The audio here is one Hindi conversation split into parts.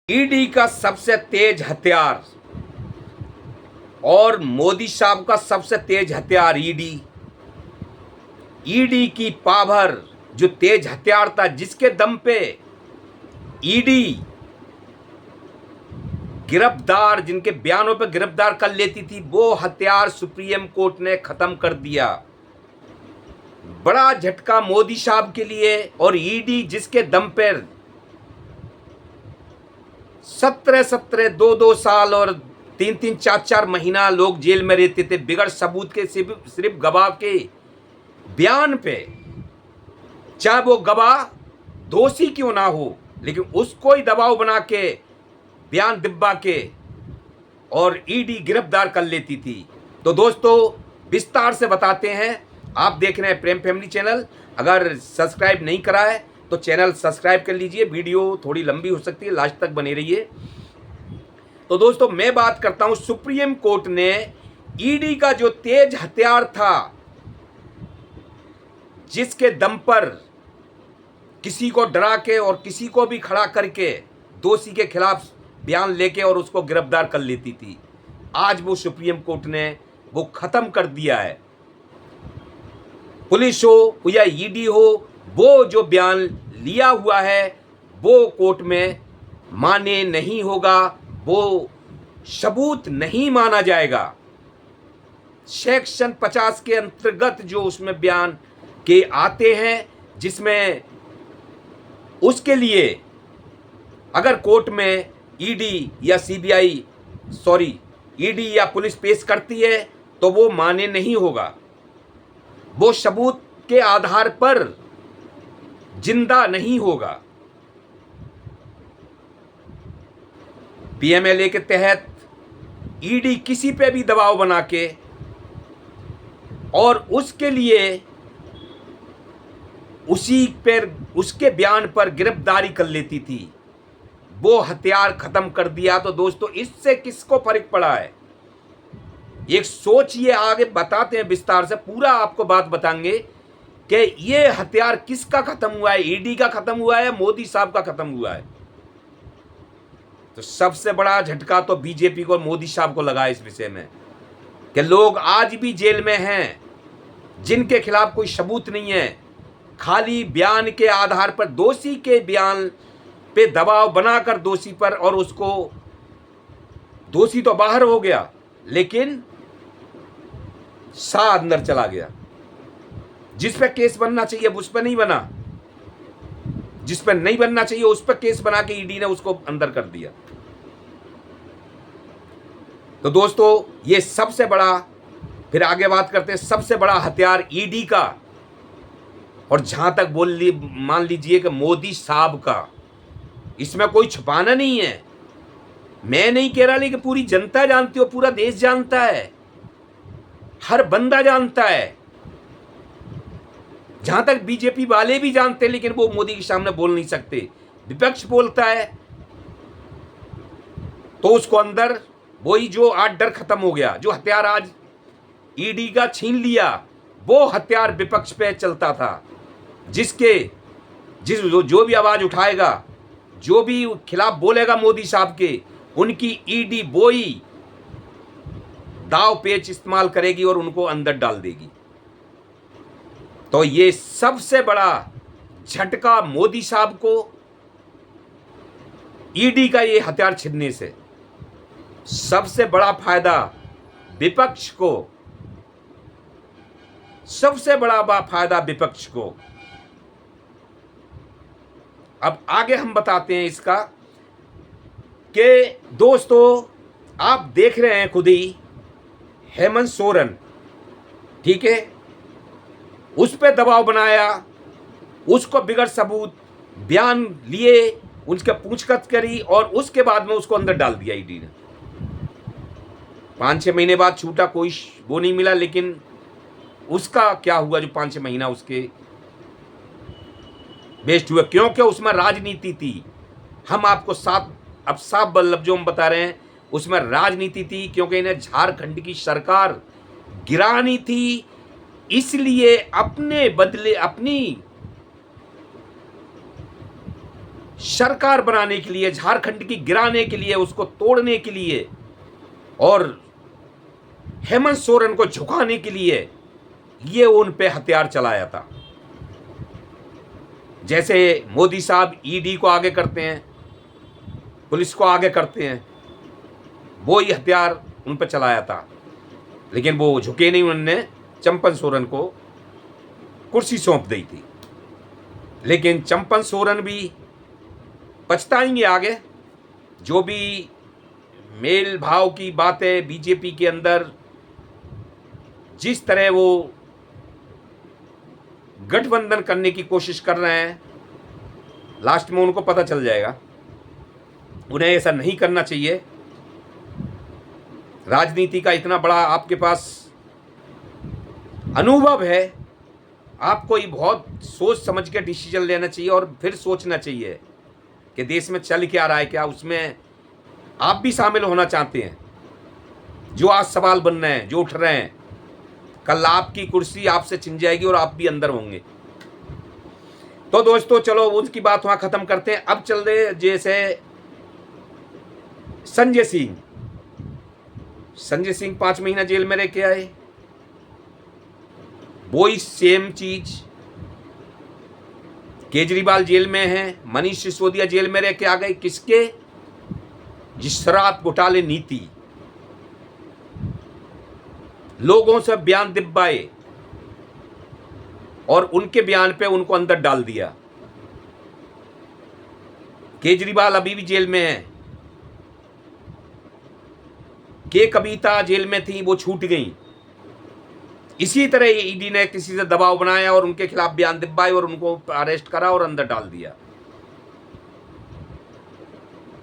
ईडी का सबसे तेज हथियार और मोदी साहब का सबसे तेज हथियार ईडी की पावर जो तेज हथियार था, जिसके दम पे ईडी गिरफ्तार, जिनके बयानों पे गिरफ्तार कर लेती थी, वो हथियार सुप्रीम कोर्ट ने खत्म कर दिया। बड़ा झटका मोदी साहब के लिए। और ईडी जिसके दम पर 17 2 साल और 3 4 महीना लोग जेल में रहते थे बिगड़ सबूत के, सिर्फ गवाह के बयान पे, चाहे वो गवाह दोषी क्यों ना हो, लेकिन उसको ही दबाव बना के बयान दिब्बा के और ईडी गिरफ्तार कर लेती थी। तो दोस्तों विस्तार से बताते हैं। आप देख रहे हैं प्रेम फैमिली चैनल। अगर सब्सक्राइब नहीं करा है तो चैनल सब्सक्राइब कर लीजिए। वीडियो थोड़ी लंबी हो सकती है, लास्ट तक बने रहिए। तो दोस्तों मैं बात करता हूं, सुप्रीम कोर्ट ने ईडी का जो तेज हथियार था, जिसके दम पर किसी को डरा के और किसी को भी खड़ा करके दोषी के खिलाफ बयान लेके और उसको गिरफ्तार कर लेती थी, आज वो सुप्रीम कोर्ट ने वो खत्म कर दिया है। पुलिस हो या ईडी हो, वो जो बयान लिया हुआ है वो कोर्ट में मान्य नहीं होगा, वो सबूत नहीं माना जाएगा। सेक्शन 50 के अंतर्गत जो उसमें बयान के आते हैं, जिसमें उसके लिए अगर कोर्ट में ईडी या सीबीआई ईडी या पुलिस पेश करती है तो वो मान्य नहीं होगा, वो सबूत के आधार पर जिंदा नहीं होगा। पीएमएलए के तहत ईडी किसी पे भी दबाव बना के और उसके लिए उसके बयान पर गिरफ्तारी कर लेती थी, वो हथियार खत्म कर दिया। तो दोस्तों इससे किसको फर्क पड़ा है, एक सोचिए। आगे बताते हैं विस्तार से, पूरा आपको बात बताएंगे कि ये हथियार किसका खत्म हुआ है, ईडी का खत्म हुआ है, मोदी साहब का खत्म हुआ है। तो सबसे बड़ा झटका तो बीजेपी को, मोदी साहब को लगा इस विषय में कि लोग आज भी जेल में हैं जिनके खिलाफ कोई सबूत नहीं है, खाली बयान के आधार पर दोषी के बयान पे दबाव बनाकर दोषी पर, और उसको दोषी तो बाहर हो गया लेकिन सा अंदर चला गया। जिस पे केस बनना चाहिए उस पे नहीं बना, जिस पे नहीं बनना चाहिए उस पे केस बना के ईडी ने उसको अंदर कर दिया। तो दोस्तों ये सबसे बड़ा, फिर आगे बात करते हैं, सबसे बड़ा हथियार ईडी का, और जहां तक मान लीजिए कि मोदी साहब का, इसमें कोई छुपाना नहीं है। मैं नहीं कह रहा, लेकिन पूरी जनता जानती हो, पूरा देश जानता है, हर बंदा जानता है, जहां तक बीजेपी वाले भी जानते हैं, लेकिन वो मोदी के सामने बोल नहीं सकते। विपक्ष बोलता है तो उसको अंदर वही जो आज डर खत्म हो गया, जो हथियार आज ईडी का छीन लिया, वो हथियार विपक्ष पे चलता था, जो भी आवाज उठाएगा, जो भी खिलाफ बोलेगा मोदी साहब के, उनकी ईडी वो ही दाव पेच इस्तेमाल करेगी और उनको अंदर डाल देगी। तो ये सबसे बड़ा झटका मोदी साहब को, ईडी का ये हथियार छीनने से सबसे बड़ा फायदा विपक्ष को, सबसे बड़ा फायदा विपक्ष को। अब आगे हम बताते हैं इसका कि दोस्तों आप देख रहे हैं खुद ही, हेमंत सोरेन, ठीक है, उस पे दबाव बनाया, उसको बिगड़ सबूत बयान लिए, उसके पूछताछ करी और उसके बाद में उसको अंदर डाल दिया ईडी ने। 5-6 महीने बाद छूटा, कोई वो नहीं मिला, लेकिन उसका क्या हुआ जो 5-6 महीना उसके वेस्ट हुआ, क्योंकि उसमें राजनीति थी। हम आपको साफ लफ्जों में बता रहे हैं, उसमें राजनीति थी, क्योंकि इन्हें झारखंड की सरकार गिरानी थी, इसलिए अपने बदले अपनी सरकार बनाने के लिए, झारखंड की गिराने के लिए, उसको तोड़ने के लिए और हेमंत सोरेन को झुकाने के लिए ये उन पे हथियार चलाया था। जैसे मोदी साहब ईडी को आगे करते हैं, पुलिस को आगे करते हैं, वो ही हथियार उन पर चलाया था। लेकिन वो झुके नहीं, उन्होंने चंपन सोरेन को कुर्सी सौंप दी थी। लेकिन चंपन सोरेन भी पछताएंगे आगे। जो भी मेल भाव की बातें बीजेपी के अंदर, जिस तरह वो गठबंधन करने की कोशिश कर रहे हैं, लास्ट में उनको पता चल जाएगा। उन्हें ऐसा नहीं करना चाहिए। राजनीति का इतना बड़ा आपके पास अनुभव है, आपको ये बहुत सोच समझ के डिसीजन लेना चाहिए और फिर सोचना चाहिए कि देश में चल क्या रहा है, क्या उसमें आप भी शामिल होना चाहते हैं। जो आज सवाल बन रहे हैं, जो उठ रहे हैं, कल आपकी कुर्सी आपसे छिन जाएगी और आप भी अंदर होंगे। तो दोस्तों चलो उसकी बात वहां खत्म करते हैं। अब चल रहे जैसे संजय सिंह 5 महीना जेल में रह के आए, वो ही सेम चीज केजरीवाल जेल में है, मनीष सिसोदिया जेल में रह के आ गए। किसके? जिस शराब घोटाले नीति, लोगों से बयान दिब्बाए और उनके बयान पे उनको अंदर डाल दिया। केजरीवाल अभी भी जेल में है। के कविता जेल में थी, वो छूट गई। इसी तरह ईडी ने किसी से दबाव बनाया और उनके खिलाफ बयान दिब्बाए और उनको अरेस्ट करा और अंदर डाल दिया।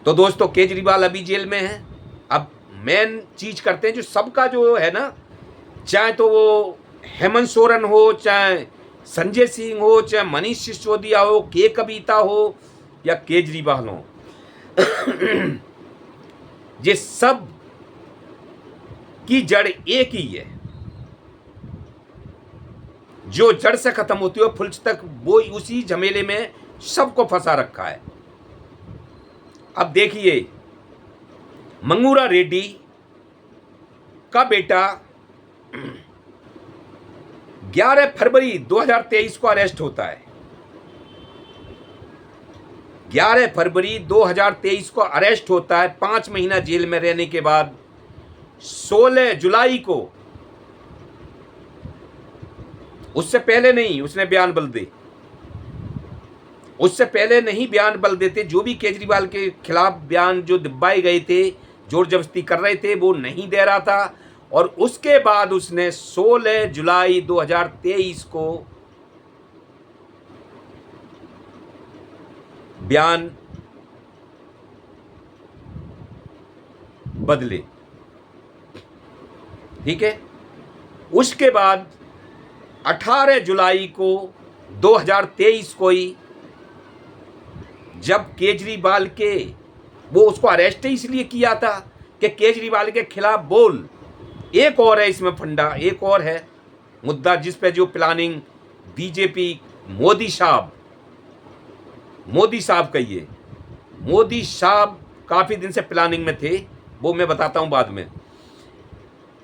तो दोस्तों केजरीवाल अभी जेल में है। अब मेन चीज करते हैं जो सबका जो है ना, चाहे तो वो हेमंत सोरेन हो, चाहे संजय सिंह हो, चाहे मनीष सिसोदिया हो, के कविता हो या केजरीवाल हो, ये सब की जड़ एक ही है। जो जड़ से खत्म होती है फुल तक, वो उसी झमेले में सबको फंसा रखा है। अब देखिए, मंगूरा रेड्डी का बेटा 11 फरवरी 2023 को अरेस्ट होता है। 11 फरवरी 2023 को अरेस्ट होता है। 5 महीना जेल में रहने के बाद 16 जुलाई को, उससे पहले नहीं उसने बयान बदल दे, उससे पहले नहीं बयान बदल देते। जो भी केजरीवाल के खिलाफ बयान जो दिब्बाए गए थे, जोर जबरदस्ती कर रहे थे, वो नहीं दे रहा था। और उसके बाद उसने 16 जुलाई 2023 को बयान बदले। ठीक है। उसके बाद 18 जुलाई को 2023 को ही, जब केजरीवाल के, वो उसको अरेस्ट इसलिए किया था कि केजरीवाल के खिलाफ बोल। एक और है इसमें फंडा, एक और है मुद्दा जिस पे जो प्लानिंग बीजेपी, मोदी साहब कहिए, मोदी साहब काफी दिन से प्लानिंग में थे, वो मैं बताता हूं बाद में।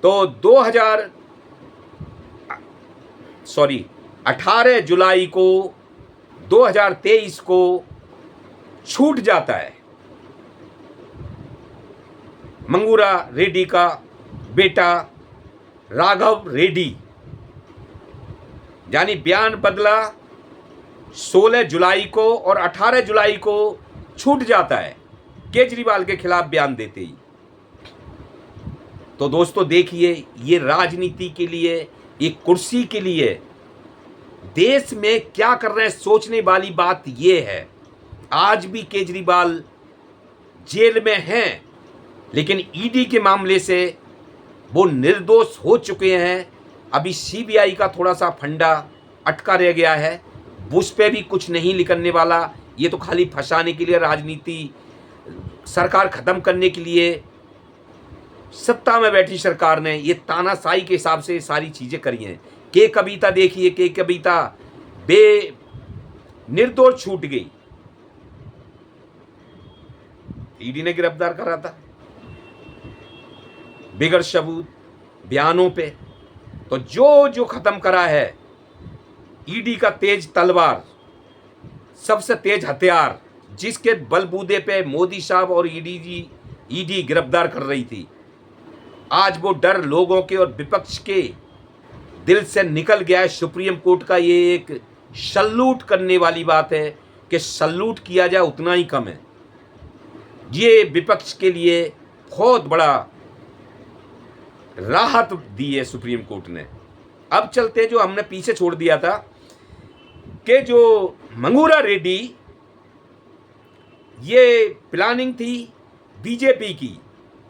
तो 18 जुलाई को 2023 को छूट जाता है मंगूरा रेड्डी का बेटा राघव रेड्डी। यानी बयान बदला 16 जुलाई को और 18 जुलाई को छूट जाता है केजरीवाल के खिलाफ बयान देते ही। तो दोस्तों देखिए, ये राजनीति के लिए, एक कुर्सी के लिए देश में क्या कर रहे हैं, सोचने वाली बात ये है। आज भी केजरीवाल जेल में हैं, लेकिन ईडी के मामले से वो निर्दोष हो चुके हैं। अभी सीबीआई का थोड़ा सा फंडा अटका रह गया है, उस पर भी कुछ नहीं निकलने वाला। ये तो खाली फंसाने के लिए, राजनीति, सरकार खत्म करने के लिए, सत्ता में बैठी सरकार ने ये तानाशाही के हिसाब से सारी चीजें करी हैं। के कविता देखिए, के कविता निर्दोष छूट गई। ईडी ने गिरफ्तार करा था बिगड़ सबूत बयानों पे। तो जो जो खत्म करा है ईडी का तेज तलवार, सबसे तेज हथियार, जिसके बलबूते पे मोदी साहब और ईडी गिरफ्तार कर रही थी, आज वो डर लोगों के और विपक्ष के दिल से निकल गया है। सुप्रीम कोर्ट का ये एक सल्यूट करने वाली बात है कि सल्यूट किया जाए उतना ही कम है। ये विपक्ष के लिए बहुत बड़ा राहत दी है सुप्रीम कोर्ट ने। अब चलते जो हमने पीछे छोड़ दिया था कि जो मंगूरा रेड्डी, ये प्लानिंग थी बीजेपी की,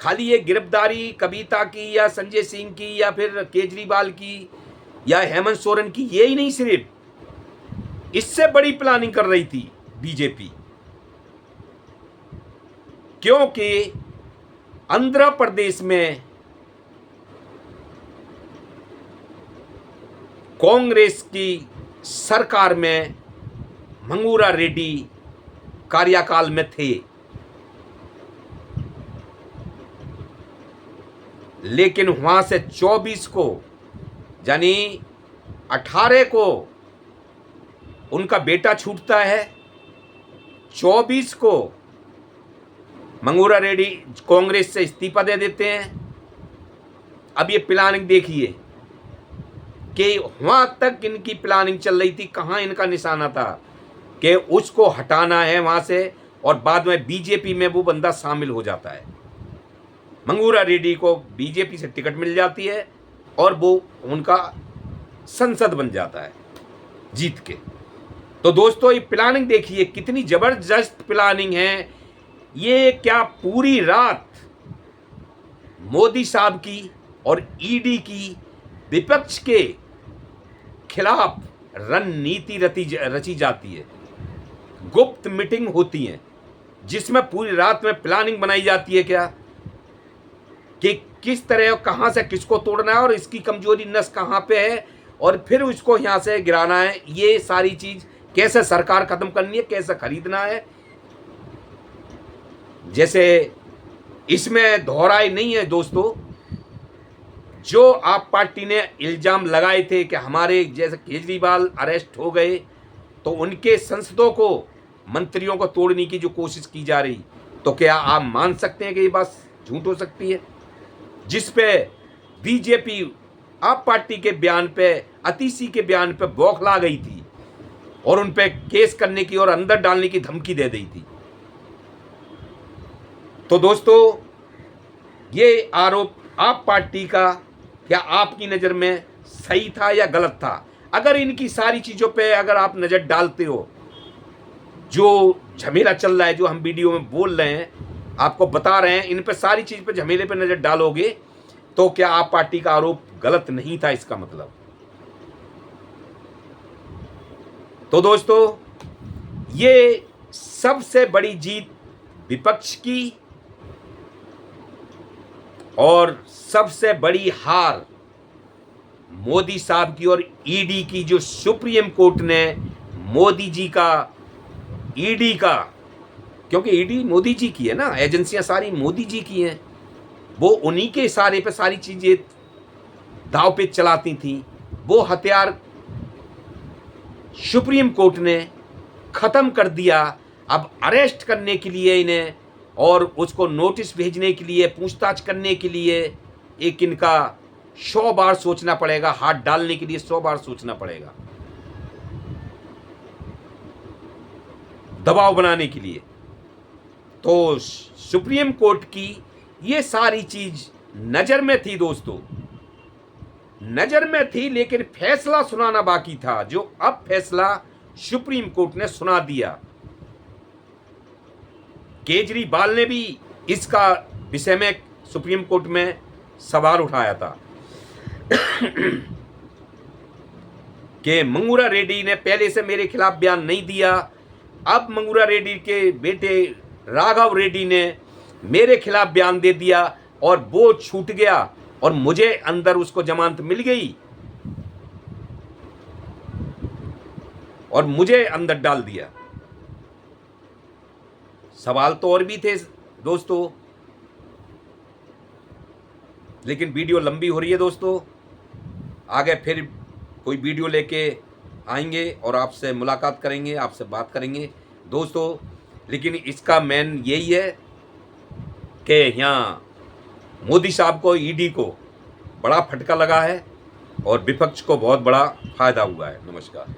खाली ये गिरफ्तारी कविता की या संजय सिंह की या फिर केजरीवाल की या हेमंत सोरेन की, ये ही नहीं, सिर्फ इससे बड़ी प्लानिंग कर रही थी बीजेपी। क्योंकि आंध्र प्रदेश में कांग्रेस की सरकार में मंगूरा रेड्डी कार्यकाल में थे, लेकिन वहां से 24 को यानी 18 को उनका बेटा छूटता है, 24 को मंगूरा रेड्डी कांग्रेस से इस्तीफा दे देते हैं। अब ये प्लानिंग देखिए कि वहां तक इनकी प्लानिंग चल रही थी, कहां इनका निशाना था कि उसको हटाना है वहां से, और बाद में बीजेपी में वो बंदा शामिल हो जाता है। मंगूरा रेड्डी को बीजेपी से टिकट मिल जाती है और वो उनका संसद बन जाता है जीत के। तो दोस्तों ये प्लानिंग देखिए कितनी जबरदस्त प्लानिंग है। ये क्या पूरी रात मोदी साहब की और ईडी की विपक्ष के खिलाफ रणनीति रची जाती है, गुप्त मीटिंग होती है जिसमें पूरी रात में प्लानिंग बनाई जाती है क्या कि किस तरह कहां से किसको तोड़ना है और इसकी कमजोरी नस कहां पे है और फिर उसको यहां से गिराना है। ये सारी चीज कैसे सरकार खत्म करनी है, कैसे खरीदना है। जैसे इसमें दोहराई नहीं है दोस्तों, जो आप पार्टी ने इल्जाम लगाए थे कि हमारे जैसे केजरीवाल अरेस्ट हो गए तो उनके सांसदों को, मंत्रियों को तोड़ने की जो कोशिश की जा रही, तो क्या आप मान सकते हैं कि ये बात झूठ हो सकती है? जिस पे बीजेपी आप पार्टी के बयान पे, अतिशी के बयान पे बौखला गई थी और उन पे केस करने की और अंदर डालने की धमकी दे दी थी। तो दोस्तों ये आरोप आप पार्टी का क्या आपकी नज़र में सही था या गलत था? अगर इनकी सारी चीज़ों पे अगर आप नज़र डालते हो, जो झमेला चल रहा है, जो हम वीडियो में बोल रहे हैं, आपको बता रहे हैं, इन पे सारी चीज़ पे झमेले पे नज़र डालोगे तो क्या आप पार्टी का आरोप गलत नहीं था इसका मतलब। तो दोस्तों ये सबसे बड़ी जीत विपक्ष की और सबसे बड़ी हार मोदी साहब की और ईडी की, जो सुप्रीम कोर्ट ने मोदी जी का, ईडी का, क्योंकि ईडी मोदी जी की है ना, एजेंसियां सारी मोदी जी की हैं, वो उन्हीं के इशारे पे सारी चीजें दाव पे चलाती थी। वो हथियार सुप्रीम कोर्ट ने खत्म कर दिया। अब अरेस्ट करने के लिए इन्हें और उसको नोटिस भेजने के लिए, पूछताछ करने के लिए एक इनका 100 बार सोचना पड़ेगा, हाथ डालने के लिए 100 बार सोचना पड़ेगा, दबाव बनाने के लिए। तो सुप्रीम कोर्ट की ये सारी चीज नजर में थी दोस्तों, नजर में थी, लेकिन फैसला सुनाना बाकी था, जो अब फैसला सुप्रीम कोर्ट ने सुना दिया। केजरीवाल ने भी इसका विषय में सुप्रीम कोर्ट में सवाल उठाया था कि मंगूरा रेड्डी ने पहले से मेरे खिलाफ बयान नहीं दिया, अब मंगूरा रेड्डी के बेटे राघव रेड्डी ने मेरे खिलाफ बयान दे दिया और वो छूट गया और मुझे अंदर उसको जमानत मिल गई और मुझे अंदर डाल दिया। सवाल तो और भी थे दोस्तों, लेकिन वीडियो लंबी हो रही है दोस्तों, आगे फिर कोई वीडियो लेके आएंगे और आपसे मुलाकात करेंगे, आपसे बात करेंगे दोस्तों। लेकिन इसका मेन यही है कि यहाँ मोदी साहब को, ईडी को बड़ा फटका लगा है और विपक्ष को बहुत बड़ा फायदा हुआ है। नमस्कार।